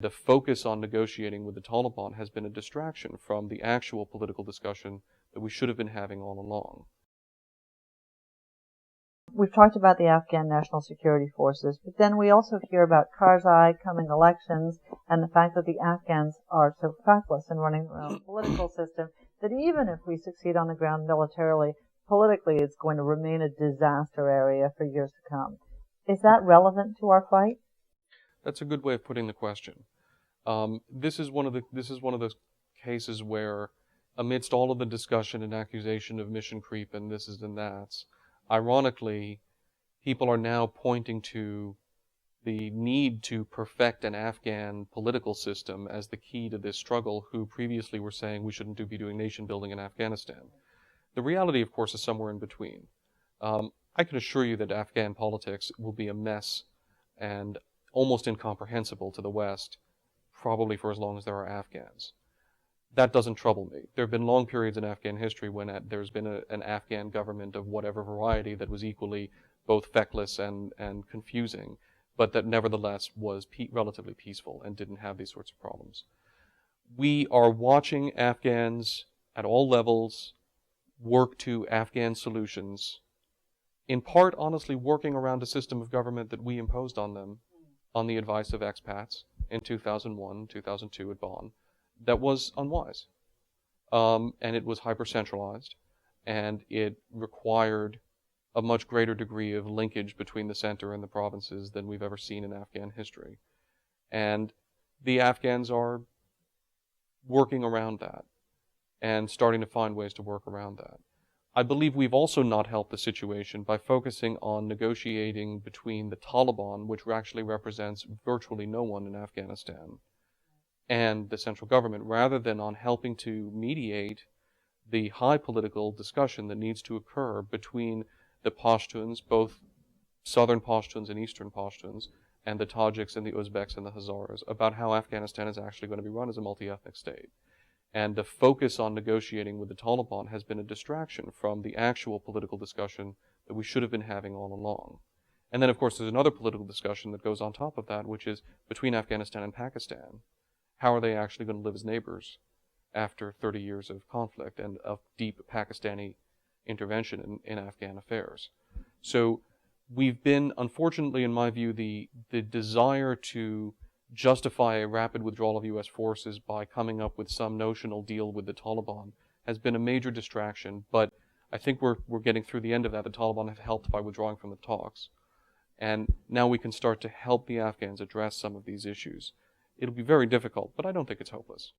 The focus on negotiating with the Taliban has been a distraction from the actual political discussion that we should have been having all along. We've talked about the Afghan National Security Forces, but then we also hear about Karzai, coming elections, and the fact that the Afghans are so feckless in running their own political system that even if we succeed on the ground militarily, politically it's going to remain a disaster area for years to come. Is that relevant to our fight? That's a good way of putting the question. This is one of those cases where, amidst all of the discussion and accusation of mission creep and this is and that's, ironically, people are now pointing to the need to perfect an Afghan political system as the key to this struggle, who previously were saying we shouldn't be doing nation building in Afghanistan. The reality, of course, is somewhere in between. I can assure you that Afghan politics will be a mess and almost incomprehensible to the West, probably for as long as there are Afghans. That doesn't trouble me. There have been long periods in Afghan history when there's been an Afghan government of whatever variety that was equally both feckless and confusing, but that nevertheless was relatively peaceful and didn't have these sorts of problems. We are watching Afghans at all levels work to Afghan solutions, in part, honestly, working around a system of government that we imposed on them on the advice of expats in 2001, 2002 at Bonn, that was unwise. And it was hyper-centralized, and it required a much greater degree of linkage between the center and the provinces than we've ever seen in Afghan history. And the Afghans are working around that and starting to find ways to work around that. I believe we've also not helped the situation by focusing on negotiating between the Taliban, which actually represents virtually no one in Afghanistan, and the central government, rather than on helping to mediate the high political discussion that needs to occur between the Pashtuns, both southern Pashtuns and eastern Pashtuns, and the Tajiks and the Uzbeks and the Hazaras, about how Afghanistan is actually going to be run as a multi-ethnic state. And the focus on negotiating with the Taliban has been a distraction from the actual political discussion that we should have been having all along. And then, of course, there's another political discussion that goes on top of that, which is between Afghanistan and Pakistan. How are they actually going to live as neighbors after 30 years of conflict and of deep Pakistani intervention in Afghan affairs? So we've been, unfortunately, in my view, the desire to justify a rapid withdrawal of U.S. forces by coming up with some notional deal with the Taliban has been a major distraction, but I think we're getting through the end of that. The Taliban have helped by withdrawing from the talks. And now we can start to help the Afghans address some of these issues. It'll be very difficult, but I don't think it's hopeless.